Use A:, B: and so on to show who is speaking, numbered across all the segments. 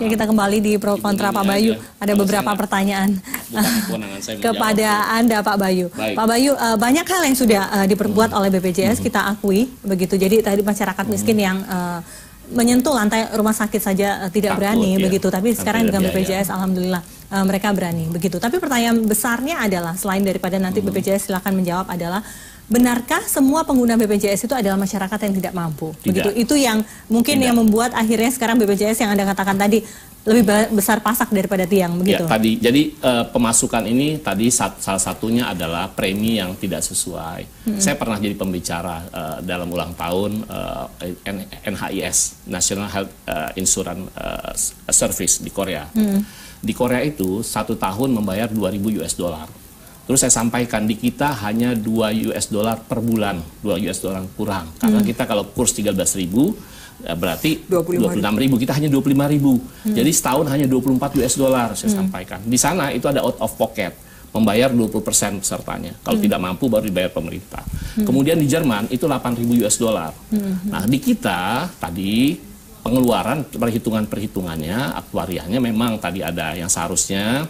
A: Ya, kita kembali di pro kontra Pak Bayu. Ada beberapa pertanyaan kepada Anda Pak Bayu. Pak Bayu, banyak hal yang sudah diperbuat oleh BPJS, kita akui begitu. Jadi tadi masyarakat miskin yang menyentuh lantai rumah sakit saja tidak berani begitu, tapi sekarang dengan BPJS alhamdulillah mereka berani begitu. Tapi pertanyaan besarnya adalah, selain daripada nanti BPJS silakan menjawab, adalah benarkah semua pengguna BPJS itu adalah masyarakat yang tidak mampu? Begitu. Itu yang mungkin yang membuat akhirnya sekarang BPJS yang Anda katakan tadi lebih besar pasak daripada tiang, begitu.
B: Ya, tadi jadi pemasukan ini tadi salah satunya adalah premi yang tidak sesuai. Saya pernah jadi pembicara dalam ulang tahun NHIS, National Health Insurance Service di Korea. Di Korea itu 1 tahun membayar 2.000 US dollar. Terus saya sampaikan di kita hanya 2 US dollar per bulan, 2 US dollar kurang. Karena kita kalau kurs 13.000 berarti 26.000, kita hanya 25.000. Jadi setahun hanya 24 US dollar saya sampaikan. Di sana itu ada out of pocket, membayar 20% pesertanya. Kalau tidak mampu baru dibayar pemerintah. Kemudian di Jerman itu 8.000 US dollar. Nah, di kita tadi pengeluaran perhitungannya, aktuarianya memang tadi ada yang seharusnya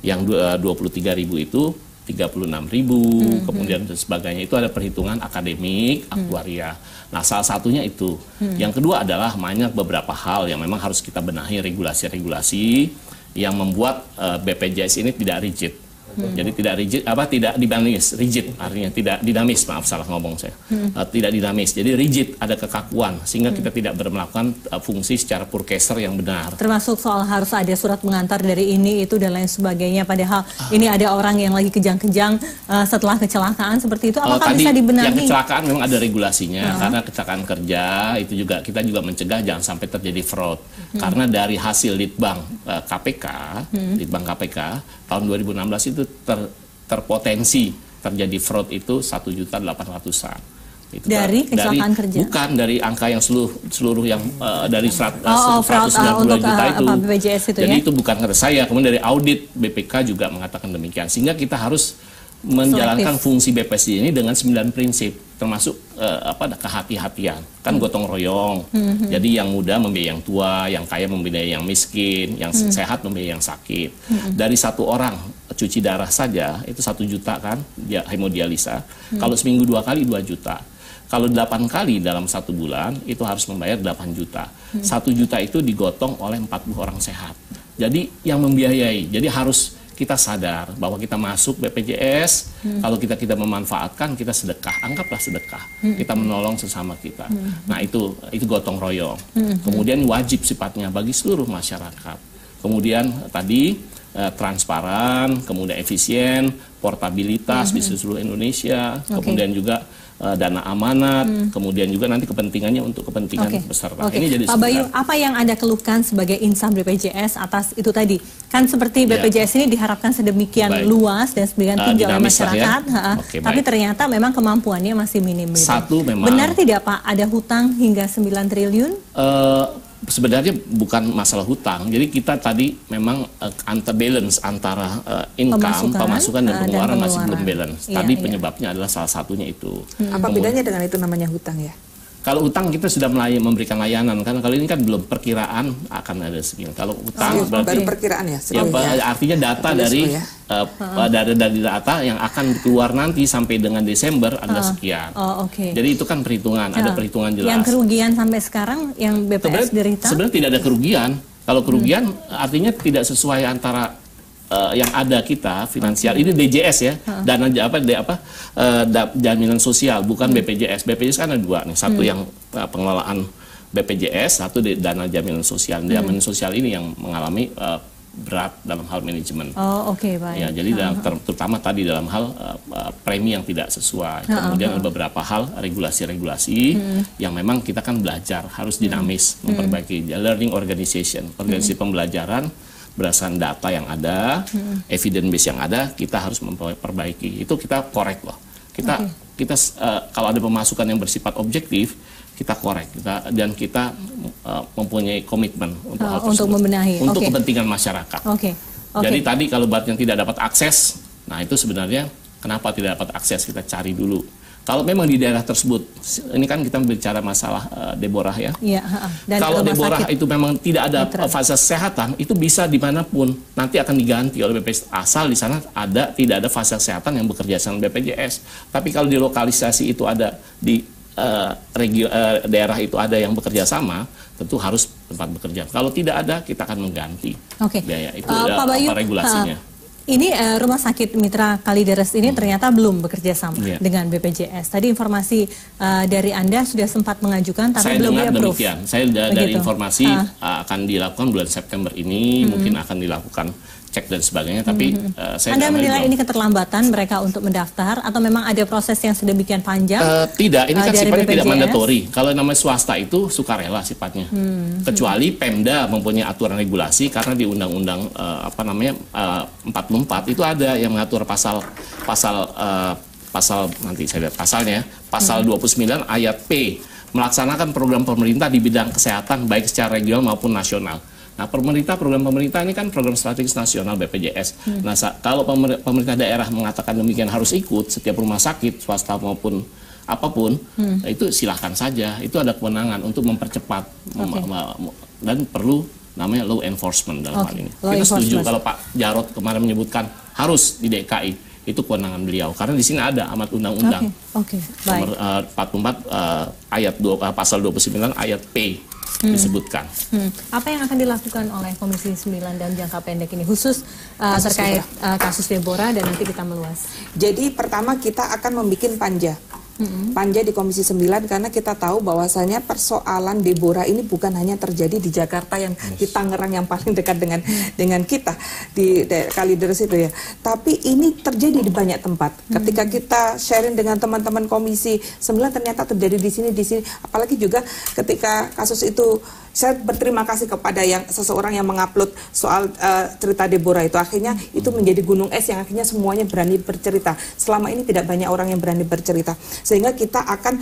B: yang 23.000 itu 36.000, kemudian dan sebagainya, itu ada perhitungan akademik, aktuaria. Nah, salah satunya itu. Yang kedua adalah banyak beberapa hal yang memang harus kita benahi, regulasi-regulasi yang membuat BPJS ini tidak rigid. Jadi tidak rigid, tidak dinamis, rigid artinya tidak dinamis, maaf salah ngomong saya. Tidak dinamis, jadi rigid, ada kekakuan sehingga kita tidak melakukan fungsi secara purchaser yang benar.
A: Termasuk soal harus ada surat pengantar dari ini, itu dan lain sebagainya, padahal ini ada orang yang lagi kejang-kejang setelah kecelakaan seperti itu, apakah bisa dibenahi?
B: Yang kecelakaan memang ada regulasinya, karena kecelakaan kerja itu juga kita juga mencegah jangan sampai terjadi fraud. Karena dari hasil Litbang KPK, Litbang KPK tahun 2016 itu terpotensi terjadi fraud itu 1.800.000-an.
A: Dari kecelakaan kerja?
B: Bukan, dari angka yang seluruh yang dari 192 juta itu.
A: BPJS itu.
B: Jadi itu bukan kata saya, kemudian dari audit BPK juga mengatakan demikian. Sehingga kita harus menjalankan fungsi BPJS ini dengan 9 prinsip, termasuk kehati-hatian, kan gotong royong. Jadi yang muda membiayai yang tua, yang kaya membiayai yang miskin, yang sehat membiayai yang sakit. Dari 1 orang cuci darah saja itu 1 juta kan, dia hemodialisa. Kalau seminggu 2 kali 2 juta. Kalau 8 kali dalam 1 bulan itu harus membayar 8 juta. 1 juta itu digotong oleh 40 orang sehat. Jadi yang membiayai, jadi harus kita sadar bahwa kita masuk BPJS, kalau kita memanfaatkan, kita sedekah, anggaplah sedekah, kita menolong sesama kita. Nah itu gotong royong. Kemudian wajib sifatnya bagi seluruh masyarakat. Kemudian tadi transparan, kemudian efisien, portabilitas di seluruh Indonesia, kemudian juga dana amanat, kemudian juga nanti kepentingannya untuk kepentingan peserta. Ini jadi
A: Pak Bayu, apa yang Anda keluhkan sebagai insan BPJS atas itu tadi? Kan seperti BPJS ini diharapkan sedemikian luas dan sedemikian tinggi oleh masyarakat, tapi ternyata memang kemampuannya masih minim.
B: Satu memang.
A: Benar tidak Pak, ada hutang hingga 9 triliun?
B: Sebenarnya bukan masalah hutang, jadi kita tadi memang balance antara income, pemasukan dan pengeluaran masih belum balance. Tadi penyebabnya adalah salah satunya itu.
C: Apa bedanya dengan itu namanya hutang ya?
B: Kalau hutang kita sudah memberikan layanan, kan kalau ini kan belum perkiraan akan ada segini. Kalau hutang berarti
C: baru perkiraan ya?
B: Artinya data dari data yang akan keluar nanti sampai dengan Desember adalah sekian. Jadi itu kan perhitungan, ada perhitungan jelas.
A: Yang kerugian sampai sekarang yang BPS derita? Sebenarnya
B: tidak ada kerugian. Kalau kerugian artinya tidak sesuai antara yang ada kita finansial, ini DJS ya, dana jaminan sosial, bukan BPJS. BPJS kan ada 2 nih, satu yang pengelolaan BPJS, satu dana jaminan sosial. Jaminan sosial ini yang mengalami berat dalam hal manajemen.
A: Baik.
B: Ya, jadi terutama tadi dalam hal premi yang tidak sesuai. Kemudian ada beberapa hal regulasi-regulasi yang memang kita kan belajar, harus dinamis, memperbaiki learning organisasi pembelajaran. Berdasarkan data yang ada, evidence base yang ada, kita harus memperbaiki. Itu kita korek loh. Kita kalau ada pemasukan yang bersifat objektif, kita korek. Dan kita mempunyai komitmen untuk hal tersebut.
A: Untuk membenahi.
B: Untuk kepentingan masyarakat. Jadi tadi kalau buat yang tidak dapat akses, nah itu sebenarnya kenapa tidak dapat akses, kita cari dulu. Kalau memang di daerah tersebut, ini kan kita bicara masalah Deborah ya.
A: Iya, dan
B: kalau Deborah itu memang tidak ada fasilitas kesehatan, itu bisa dimanapun nanti akan diganti oleh BPJS asal di sana tidak ada fasilitas kesehatan yang bekerja sama BPJS. Tapi kalau di lokalisasi itu ada di daerah itu ada yang bekerja sama, tentu harus tempat bekerja. Kalau tidak ada, kita akan mengganti biaya itu.
A: Pak Bayu,
B: apa regulasinya?
A: Ini Rumah Sakit Mitra Kalideres ini ternyata belum bekerja sama dengan BPJS. Tadi informasi dari Anda sudah sempat mengajukan, tapi belum di-approve.
B: Demikian. Saya dari informasi akan dilakukan bulan September ini, mungkin akan dilakukan cek dan sebagainya, tapi saya
A: Anda menilai ini keterlambatan mereka untuk mendaftar atau memang ada proses yang sedemikian panjang?
B: Tidak, ini kan sifatnya tidak mandatori. Kalau namanya swasta itu sukarela sifatnya. Kecuali Pemda mempunyai aturan regulasi karena di Undang-Undang 44 itu ada yang mengatur pasal nanti saya lihat pasalnya, pasal 29 ayat P, melaksanakan program pemerintah di bidang kesehatan baik secara regional maupun nasional. Nah, program pemerintah ini kan program strategis nasional BPJS. Nah, kalau pemerintah daerah mengatakan demikian harus ikut setiap rumah sakit, swasta maupun apapun, itu silahkan saja. Itu ada kewenangan untuk mempercepat dan perlu namanya law enforcement dalam hal ini. Kita setuju kalau Pak Jarod kemarin menyebutkan harus di DKI. Itu kewenangan beliau karena di sini ada amat undang-undang nomor 44 ayat 2 pasal 29 ayat P disebutkan.
A: Apa yang akan dilakukan oleh Komisi 9 dalam jangka pendek ini khusus terkait kasus Deborah dan nanti kita meluas?
C: Jadi pertama kita akan membuat panja di Komisi 9 karena kita tahu bahwasanya persoalan Deborah ini bukan hanya terjadi di Jakarta yang di Tangerang yang paling dekat dengan kita di Kalideres itu ya, tapi ini terjadi di banyak tempat. Ketika kita sharing dengan teman-teman Komisi 9 ternyata terjadi di sini, apalagi juga ketika kasus itu saya berterima kasih kepada seseorang yang mengupload soal cerita Deborah itu, akhirnya itu menjadi gunung es yang akhirnya semuanya berani bercerita. Selama ini tidak banyak orang yang berani bercerita, sehingga kita akan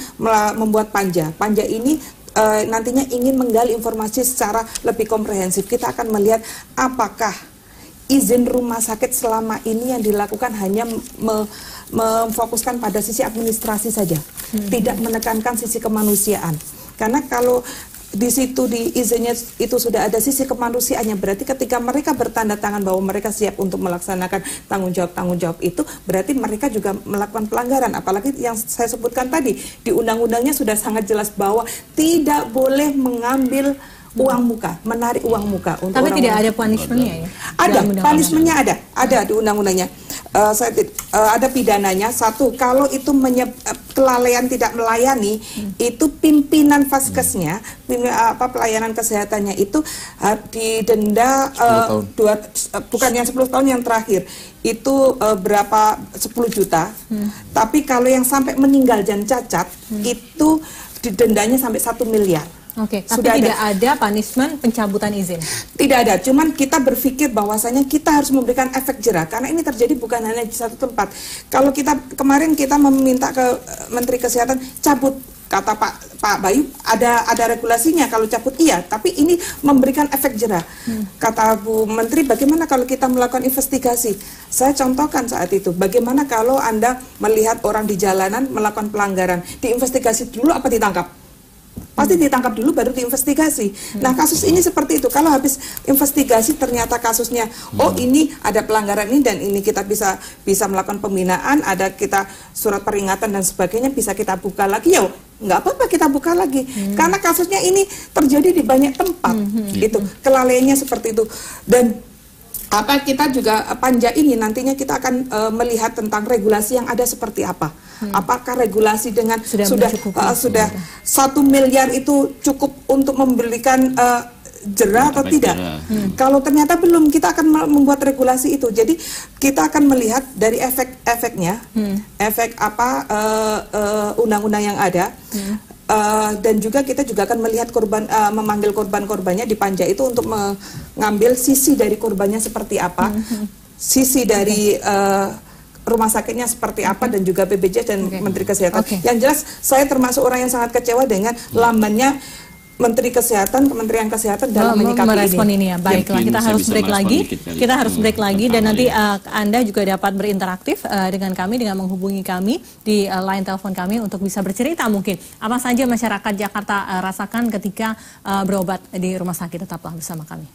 C: membuat panja. Panja ini nantinya ingin menggali informasi secara lebih komprehensif. Kita akan melihat apakah izin rumah sakit selama ini yang dilakukan hanya memfokuskan pada sisi administrasi saja, tidak menekankan sisi kemanusiaan. Karena kalau di situ di izinnya itu sudah ada sisi kemanusiaannya, berarti ketika mereka bertanda tangan bahwa mereka siap untuk melaksanakan tanggung jawab itu, berarti mereka juga melakukan pelanggaran. Apalagi yang saya sebutkan tadi di undang-undangnya sudah sangat jelas bahwa tidak boleh mengambil uang muka, menarik uang muka. Untuk
A: tapi tidak ada punishment-nya ya?
C: Ada, punishment-nya ada di undang-undangnya. Ada pidananya. Satu, kalau itu kelalaian tidak melayani, itu pimpinan Vaskesnya, pelayanan kesehatannya itu didenda 10 bukan yang 10 tahun yang terakhir, itu berapa 10 juta. Tapi kalau yang sampai meninggal dan cacat, itu didendanya sampai 1 miliar.
A: Tapi tidak ada punishment pencabutan izin?
C: Tidak ada, cuman kita berpikir bahwasanya kita harus memberikan efek jerah, karena ini terjadi bukan hanya di satu tempat. Kalau kemarin kita meminta ke Menteri Kesehatan cabut, kata Pak Bayu ada regulasinya kalau cabut iya, tapi ini memberikan efek jerah. Kata Bu Menteri, bagaimana kalau kita melakukan investigasi? Saya contohkan saat itu, bagaimana kalau Anda melihat orang di jalanan melakukan pelanggaran, diinvestigasi dulu apa ditangkap? Pasti ditangkap dulu baru diinvestigasi. Nah, kasus ini seperti itu. Kalau habis investigasi ternyata kasusnya, oh ini ada pelanggaran ini dan ini kita bisa melakukan pembinaan, ada kita surat peringatan dan sebagainya, bisa kita buka lagi, ya nggak apa-apa kita buka lagi. Karena kasusnya ini terjadi di banyak tempat, gitu. Kelalaiannya seperti itu. Dan kita juga panja ini nantinya kita akan melihat tentang regulasi yang ada seperti apa. Apakah regulasi dengan sudah 1 miliar itu cukup untuk memberikan jerah atau tidak? Kalau ternyata belum, kita akan membuat regulasi itu. Jadi kita akan melihat dari efek-efeknya, efek undang-undang yang ada. Dan juga kita juga akan melihat memanggil korban-korbannya di panja itu untuk mengambil sisi dari korbannya seperti apa, sisi dari rumah sakitnya seperti apa, dan juga BPJS dan Menteri Kesehatan. Yang jelas saya termasuk orang yang sangat kecewa dengan lambannya Menteri Kesehatan, Kementerian Kesehatan dalam menyikapi
A: merespon ini ya. Baiklah, kita harus break lagi. Kita harus break lagi dan nanti Anda juga dapat berinteraktif dengan kami dengan menghubungi kami di line telepon kami untuk bisa bercerita mungkin apa saja masyarakat Jakarta rasakan ketika berobat di rumah sakit. Tetaplah bersama kami.